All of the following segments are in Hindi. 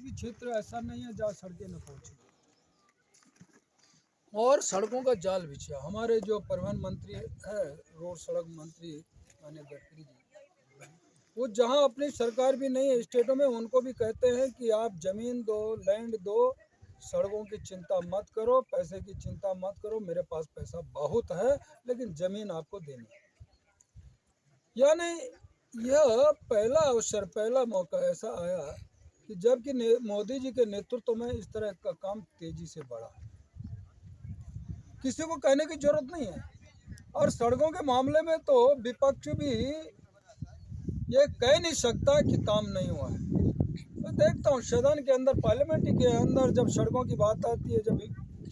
भी क्षेत्र ऐसा नहीं है जहाँ सड़कें न पहुँचे। और सड़कों का जाल बिछा। हमारे जो परिवहन मंत्री है, रोड सड़क मंत्री माननीय गडकरी जी, वो जहाँ अपनी सरकार भी नहीं है स्टेटों में, उनको भी कहते हैं कि आप जमीन दो, लैंड दो, सड़कों की चिंता मत करो, पैसे की चिंता मत करो, मेरे पास पैसा बहुत है, लेकिन जमीन आपको देनी है। यानी यह पहला अवसर, पहला मौका ऐसा आया कि जबकि मोदी जी के नेतृत्व में इस तरह का काम तेजी से बढ़ा। किसी को कहने की जरूरत नहीं है। और सड़कों के मामले में तो विपक्ष भी ये कह नहीं सकता कि काम नहीं हुआ है। मैं देखता हूँ सदन के अंदर, पार्लियामेंट के अंदर जब सड़कों की बात आती है, जब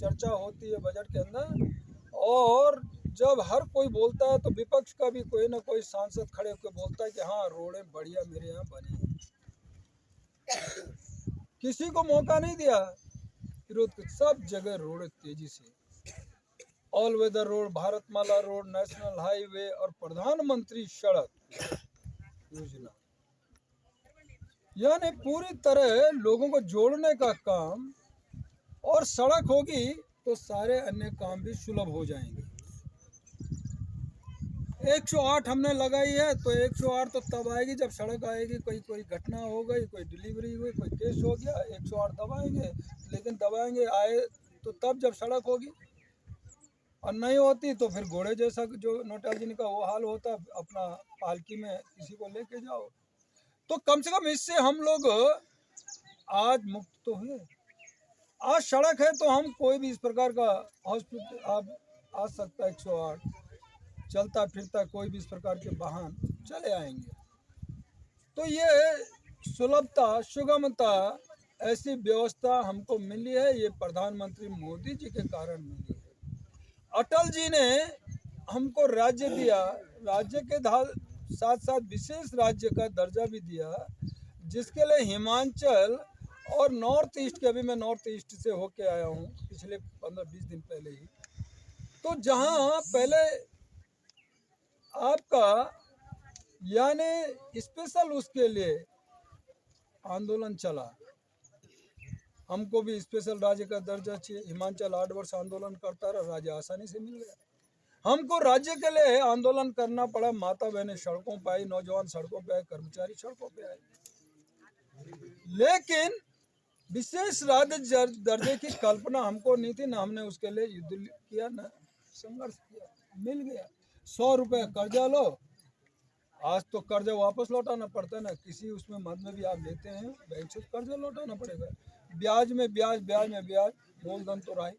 चर्चा होती है बजट के अंदर, और जब हर कोई बोलता है तो विपक्ष का भी कोई ना कोई सांसद खड़े होकर बोलता है कि हाँ रोडें बढ़िया मेरे यहाँ बनी है। किसी को मौका नहीं दिया विरोध। सब जगह रोडें तेजी से, all weather road, Bharatmala road, national highway और प्रधानमंत्री सड़क योजना, यानी पूरी तरह लोगों को जोड़ने का काम। और सड़क होगी तो सारे अन्य काम भी सुलभ हो जाएंगे। 108 हमने लगाई है तो 108 तो तब आएगी जब सड़क आएगी। कोई घटना हो गई, कोई डिलीवरी हुई, कोई केस हो गया, 108 दबाएंगे। लेकिन दबाएंगे आए तो तब जब सड़क होगी, और नहीं होती तो फिर घोड़े जैसा जो नोटाजी का वो हाल होता, अपना पालकी में किसी को लेके जाओ। तो कम से कम इससे हम लोग आज मुक्त तो हुए। आज सड़क है तो हम कोई भी इस प्रकार का हॉस्पिटल आप आ सकता है, 108 चलता फिरता कोई भी इस प्रकार के वाहन चले आएंगे। तो ये सुलभता, सुगमता, ऐसी व्यवस्था हमको मिली है, ये प्रधानमंत्री मोदी जी के कारण मिली है। अटल जी ने हमको राज्य दिया, राज्य के साथ साथ विशेष राज्य का दर्जा भी दिया, जिसके लिए हिमाचल और नॉर्थ ईस्ट के, अभी मैं नॉर्थ ईस्ट से होके आया हूँ पिछले 15-20 दिन पहले ही। तो जहाँ पहले आपका यानी स्पेशल उसके लिए आंदोलन चला, हमको भी स्पेशल राज्य का दर्जा चाहिए। हिमाचल 8 वर्ष आंदोलन करता रहा, राज्य आसानी से मिल गया। हमको राज्य के लिए आंदोलन करना पड़ा, माता बहनें सड़कों पे आई, नौजवान सड़कों पे आए, कर्मचारी सड़कों पे आए। लेकिन विशेष राज्य दर्जे की कल्पना हमको नहीं थी, ना हमने उसके लिए युद्ध किया, ना संघर्ष किया, मिल गया। 100 रुपये कर्जा लो, आज तो कर्जा वापस लौटाना पड़ता है ना, किसी उसमें मद में भी आप लेते हैं बैंक से कर्जा लौटाना पड़ेगा, ब्याज में ब्याज, ब्याज में ब्याज, मूलधन तो रहा।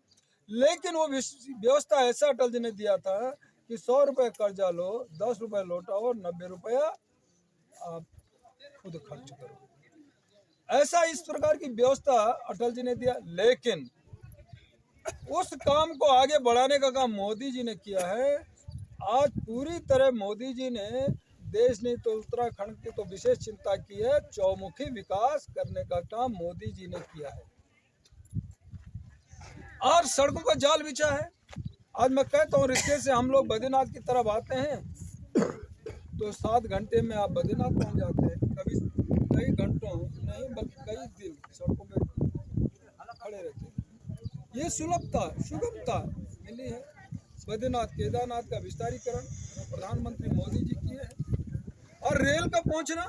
लेकिन वो व्यवस्था ऐसा अटल जी ने दिया था कि 100 रुपये कर्जा लो, 10 रुपये लौटाओ, 90 रुपया आप खुद खर्च करो। ऐसा इस प्रकार की व्यवस्था अटल जी ने दिया। लेकिन उस काम को आगे बढ़ाने का काम मोदी जी ने किया है। आज पूरी तरह मोदी जी ने देश नहीं तो उत्तराखंड की तो विशेष चिंता की है, चौमुखी विकास करने का काम मोदी जी ने किया है। और सड़कों का जाल बिछा है। आज मैं कहता हूँ रिश्ते से हम लोग बद्रीनाथ की तरफ आते हैं तो 7 घंटे में आप बद्रीनाथ पहुँच जाते हैं, कभी कई घंटों नहीं बल्कि कई दिन सड़कों में खड़े रहते हैं। ये सुलभता, सुगमता मिली है। बद्रीनाथ केदारनाथ का विस्तारीकरण प्रधानमंत्री मोदी जी किए हैं। और रेल का पहुंचना,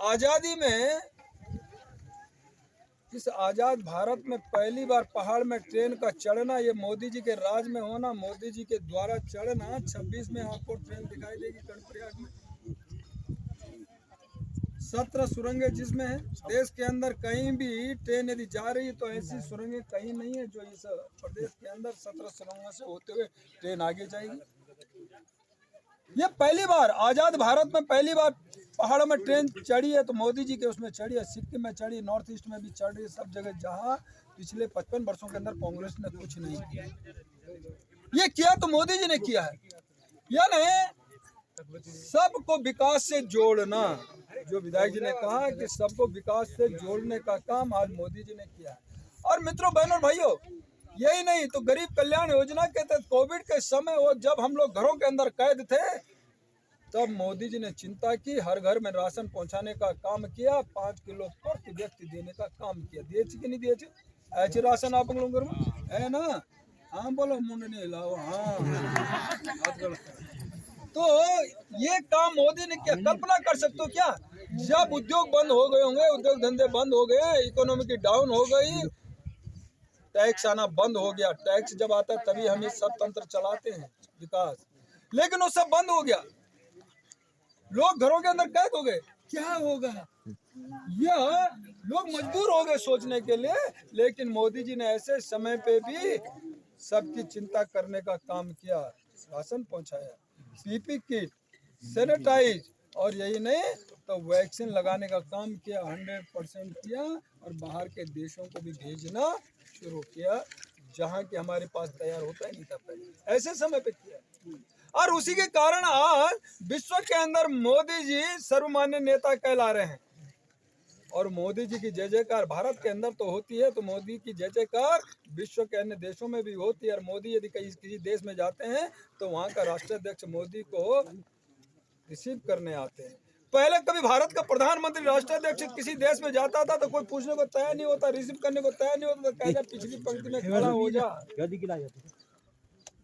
आज़ादी में, इस आज़ाद भारत में पहली बार पहाड़ में ट्रेन का चढ़ना, ये मोदी जी के राज में होना, मोदी जी के द्वारा चढ़ना। 26 में आपको ट्रेन दिखाई देगी कर्णप्रयाग में। 17 सुरंगें जिसमें है, देश के अंदर कहीं भी ट्रेन यदि जा रही है तो ऐसी सुरंगें कहीं नहीं है जो इस प्रदेश के अंदर 17 सुरंगों से होते हुए ट्रेन आगे जाएगी। ये पहली बार आज़ाद भारत में पहली बार पहाड़ों में ट्रेन चढ़ी है तो मोदी जी के उसमें चढ़ी है। सिक्किम में चढ़ी, नॉर्थ ईस्ट में भी चढ़ रही है, सब जगह, जहाँ पिछले 55 वर्षों के अंदर कांग्रेस ने कुछ नहीं किया। ये किया तो मोदी जी ने किया है। यानी सबको विकास से जोड़ना, जो विधायक जी ने कहा कि सबको विकास से जोड़ने का काम आज मोदी जी ने किया है। और मित्रों, बहनों, भाइयों, यही नहीं तो गरीब कल्याण योजना के तहत कोविड के समय वो जब हम लोग घरों के अंदर कैद थे तब मोदी जी ने चिंता की, हर घर में राशन पहुंचाने का काम किया, 5 किलो प्रति व्यक्ति देने का काम किया। दिए कि नहीं दिए? ऐसे राशन आप लोगों घर में है ना? हाँ बोलो, मुंड नहीं हिलाओ। हाँ तो ये काम मोदी ने किया। कल्पना कर सकते हो क्या, जब उद्योग बंद हो गए होंगे, उद्योग धंधे बंद हो गए, इकोनॉमी की डाउन हो गई, टैक्स आना बंद हो गया। टैक्स जब आता है तभी हम ये सब तंत्र चलाते हैं, विकास। लेकिन वो सब बंद हो गया, लोग घरों के अंदर कैद हो गए। क्या होगा, यह लोग मजबूर हो गए सोचने के लिए। लेकिन मोदी जी ने ऐसे समय पे भी सबकी चिंता करने का काम किया, राशन पहुंचाया, पीपी किट, सैनिटाइज, और यही नहीं तो वैक्सीन लगाने का काम किया, 100% किया, और बाहर के देशों को भी भेजना शुरू किया, जहाँ कि हमारे पास तैयार होता ही नहीं था पहले। ऐसे समय पे किया, और उसी के कारण आज विश्व के अंदर मोदी जी सर्वमान्य नेता कहला रहे हैं। और मोदी जी की जय जयकार भारत के अंदर तो होती है, तो मोदी की जय जयकार विश्व के अन्य देशों में भी होती है। और मोदी यदि किसी देश में जाते हैं तो वहाँ का राष्ट्राध्यक्ष मोदी को रिसीव करने आते हैं। पहले कभी भारत का प्रधानमंत्री राष्ट्राध्यक्ष किसी देश में जाता था तो कोई पूछने को तैयार नहीं होता, रिसीव करने को तैयार नहीं होता, तो कहता पिछली पंक्ति में खड़ा हो जा,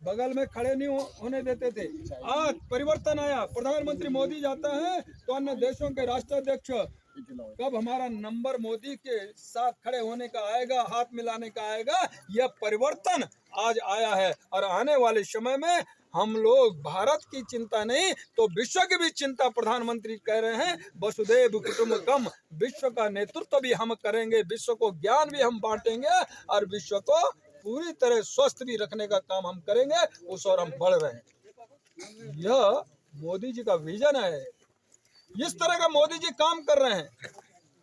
बगल में खड़े नहीं होने देते थे। आज परिवर्तन आया, प्रधानमंत्री मोदी जाता है तो अन्य देशों के राष्ट्राध्यक्ष कब हमारा नंबर मोदी के साथ खड़े होने का आएगा, हाथ मिलाने का आएगा। यह परिवर्तन आज आया है, और आने वाले समय में हम लोग भारत की चिंता नहीं तो विश्व की भी चिंता, प्रधानमंत्री कह रहे हैं वसुधैव कुटुंबकम, विश्व का नेतृत्व भी हम करेंगे, विश्व को ज्ञान भी हम बांटेंगे, और विश्व को पूरी तरह स्वस्थ भी रखने का काम हम करेंगे। उस ओर हम बढ़ रहे हैं। यह मोदी जी का विजन है, इस तरह का मोदी जी काम कर रहे हैं।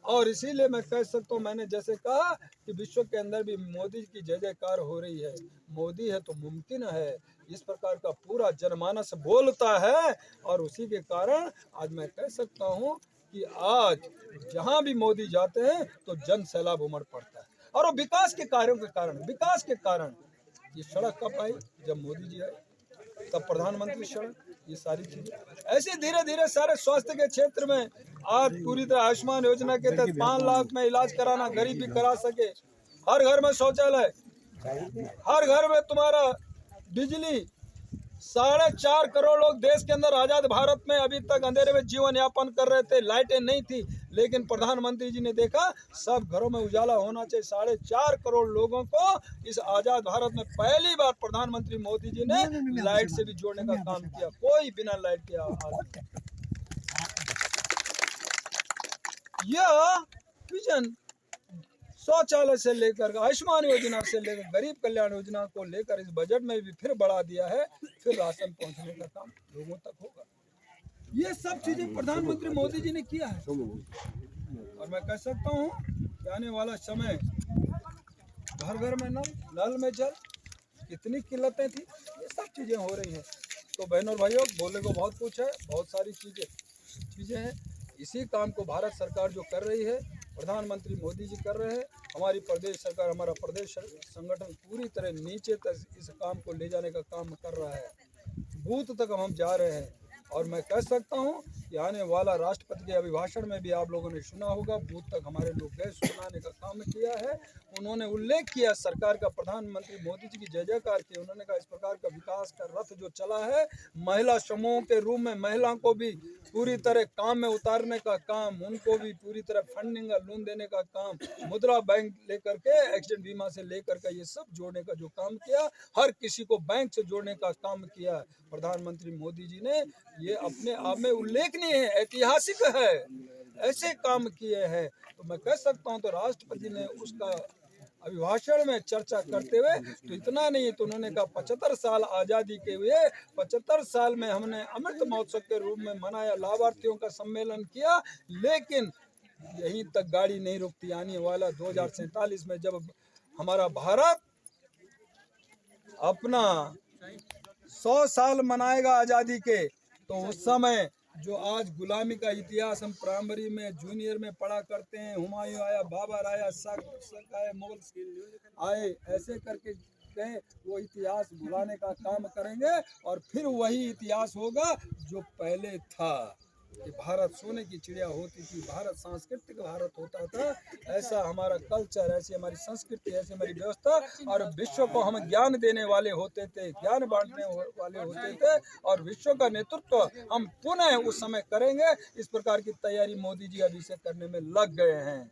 और इसीलिए मैं कह सकता हूँ, मैंने जैसे कहा कि विश्व के अंदर भी मोदी की जय जयकार हो रही है। मोदी है तो मुमकिन है, इस प्रकार का पूरा जनमानस बोलता है। और उसी के कारण आज मैं कह सकता हूँ कि आज जहाँ भी मोदी जाते हैं तो जन सैलाब उमड़ पड़ता है। और वो विकास के कार्यों के कारण, विकास के कारण। ये सड़क कब आई? जब मोदी जी आए, तब प्रधानमंत्री सड़क, ये सारी चीजें ऐसे धीरे धीरे सारे स्वास्थ्य के क्षेत्र में आज पूरी तरह आयुष्मान योजना के तहत 5 लाख में इलाज कराना, गरीब भी करा सके। हर घर में शौचालय, हर घर में तुम्हारा बिजली। 4.5 करोड़ लोग देश के अंदर आजाद भारत में अभी तक अंधेरे में जीवन यापन कर रहे थे, लाइटें नहीं थी। लेकिन प्रधानमंत्री जी ने देखा सब घरों में उजाला होना चाहिए। 4.5 करोड़ लोगों को इस आजाद भारत में पहली बार प्रधानमंत्री मोदी जी ने लाइट से भी जोड़ने का काम किया। कोई बिना लाइट के यह विजन शौचालय से लेकर आयुष्मान योजना से लेकर गरीब कल्याण योजना को लेकर इस बजट में भी फिर बढ़ा दिया है। फिर राशन पहुंचने का काम लोगों तक होगा। ये सब चीजें प्रधानमंत्री मोदी जी ने किया है। और मैं कह सकता हूँ कि आने वाला समय, घर घर में नल, नल में जल, कितनी किल्लतें थी, ये सब चीजें हो रही हैं। तो बहनों और भाइयों, बोलने को बहुत कुछ है, बहुत सारी चीजें हैं। इसी काम को भारत सरकार जो कर रही है, प्रधानमंत्री मोदी जी कर रहे हैं, हमारी प्रदेश सरकार, हमारा प्रदेश संगठन पूरी तरह नीचे तक इस काम को ले जाने का काम कर रहा है। बूथ तक हम जा रहे हैं। और मैं कह सकता हूं कि आने वाला राष्ट्रपति के अभिभाषण में भी आप लोगों ने सुना होगा, बूथ तक हमारे लोग गए, सुनाने का काम किया है। उन्होंने उल्लेख किया सरकार का, प्रधानमंत्री मोदी जी की जय जयकार की। उन्होंने कहा इस प्रकार का विकास का रथ जो चला है, महिला समूह के रूप में महिला को भी पूरी तरह काम में उतारने का काम, उनको भी पूरी तरह फंडिंग का लोन देने का काम, मुद्रा बैंक लेकर के, एक्सीडेंट बीमा से लेकर के, ये सब जोड़ने का जो काम किया, हर किसी को बैंक से जोड़ने का काम किया प्रधानमंत्री मोदी जी ने। ये अपने आप में उल्लेखनीय है, ऐतिहासिक है, ऐसे काम किए हैं। तो मैं कह सकता हूँ, तो राष्ट्रपति ने उसका अभिभाषण में चर्चा करते हुए तो इतना नहीं तो उन्होंने कहा 75 साल आज़ादी के हुए, 75 साल में हमने अमृत महोत्सव के रूप में मनाया, लाभार्थियों का सम्मेलन किया, लेकिन यहीं तक गाड़ी नहीं रुकती। आने वाला 2047 में जब हमारा भारत अपना 100 साल मनाएगा आज़ादी के, तो उस समय जो आज गुलामी का इतिहास हम प्राइमरी में, जूनियर में पढ़ा करते हैं, हुमायूं आया, बाबर आया, शाह आए, मुगल आए, ऐसे करके कहें वो इतिहास भुलाने का काम करेंगे और फिर वही इतिहास होगा जो पहले था कि भारत सोने की चिड़िया होती थी, भारत सांस्कृतिक भारत होता था। ऐसा हमारा कल्चर, ऐसी हमारी संस्कृति, ऐसी हमारी व्यवस्था, और विश्व को हम ज्ञान देने वाले होते थे, ज्ञान बांटने वाले होते थे, और विश्व का नेतृत्व हम पुनः उस समय करेंगे। इस प्रकार की तैयारी मोदी जी अभी से करने में लग गए हैं।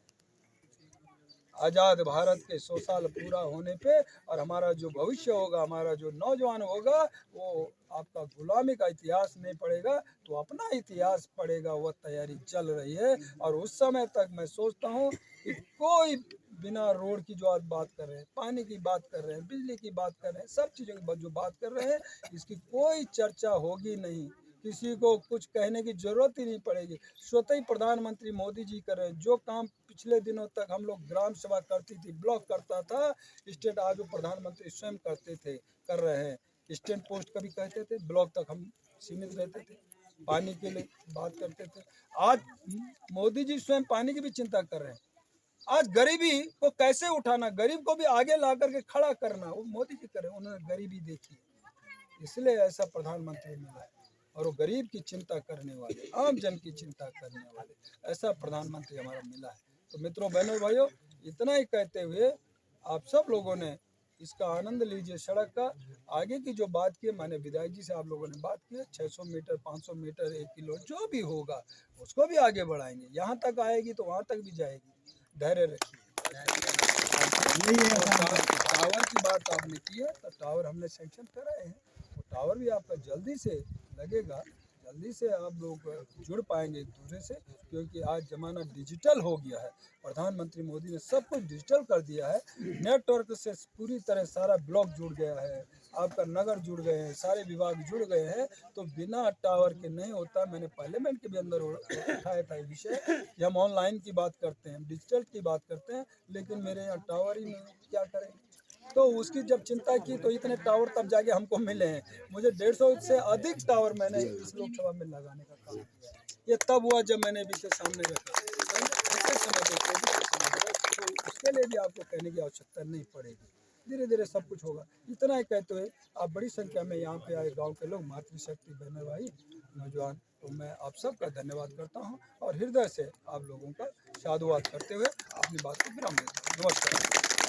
आज़ाद भारत के 100 साल पूरा होने पे और हमारा जो भविष्य होगा, हमारा जो नौजवान होगा, वो आपका गुलामी का इतिहास नहीं पढ़ेगा तो अपना इतिहास पढ़ेगा। वह तैयारी चल रही है और उस समय तक मैं सोचता हूँ कि कोई बिना रोड की जो आज बात कर रहे हैं, पानी की बात कर रहे हैं, बिजली की बात कर रहे हैं, सब चीज़ों की जो बात कर रहे हैं, इसकी कोई चर्चा होगी नहीं। किसी को कुछ कहने की जरूरत ही नहीं पड़ेगी। स्वतः ही प्रधानमंत्री मोदी जी कर रहे हैं। जो काम पिछले दिनों तक हम लोग ग्राम सभा करती थी, ब्लॉक करता था, स्टेट, आज वो प्रधानमंत्री स्वयं करते थे, कर रहे हैं। स्टैंड पोस्ट कभी कहते थे, ब्लॉक तक हम सीमित रहते थे, पानी के लिए बात करते थे। आज मोदी जी स्वयं पानी की भी चिंता कर रहे हैं। आज गरीबी को कैसे उठाना, गरीब को भी आगे ला करके खड़ा करना, वो मोदी जी कर रहे हैं। उन्होंने गरीबी देखी, इसलिए ऐसा प्रधानमंत्री मिला है। और वो गरीब की चिंता करने वाले, आम जन की चिंता करने वाले, ऐसा प्रधानमंत्री हमारा मिला है। तो मित्रों, बहनों, भाइयों, इतना ही कहते हुए आप सब लोगों ने इसका आनंद लीजिए। सड़क का आगे की जो बात की, मैंने विधायक जी से आप लोगों ने बात की है, 600 मीटर, 500 मीटर, 1 किलो जो भी होगा उसको भी आगे बढ़ाएंगे। यहाँ तक आएगी तो वहाँ तक भी जाएगी। धैर्य रखिए। टावर की बात आपने की है, तो टावर हमने सेंक्शन कराए हैं। वो टावर भी आपका जल्दी से लगेगा, जल्दी से आप लोग जुड़ पाएंगे एक दूसरे से, क्योंकि आज ज़माना डिजिटल हो गया है। प्रधानमंत्री मोदी ने सब कुछ डिजिटल कर दिया है। नेटवर्क से पूरी तरह सारा ब्लॉक जुड़ गया है, आपका नगर जुड़ गए हैं, सारे विभाग जुड़ गए हैं। तो बिना टावर के नहीं होता। मैंने पार्लियामेंट के भी अंदर उठाया था ये विषय कि हम ऑनलाइन की बात करते हैं, डिजिटल की बात करते हैं, लेकिन मेरे यहाँ टावर ही नहीं, क्या करें। तो उसकी जब चिंता की तो इतने टावर तब जाके हमको मिले हैं। मुझे 150 से अधिक टावर मैंने इस लोकसभा में लगाने का काम किया है। ये तब हुआ जब मैंने विषय सामने रखा। तो उसके लिए भी आपको कहने की आवश्यकता नहीं पड़ेगी, धीरे धीरे सब कुछ होगा। इतना ही कहते हुए आप बड़ी संख्या में यहाँ पे आए, गांव के लोग, मातृशक्ति बहने भाई, नौजवान, तो मैं आप सबका धन्यवाद करता हूँ और हृदय से आप लोगों का साधुवाद करते हुए अपनी बात को विराम देता हूँ। नमस्कार।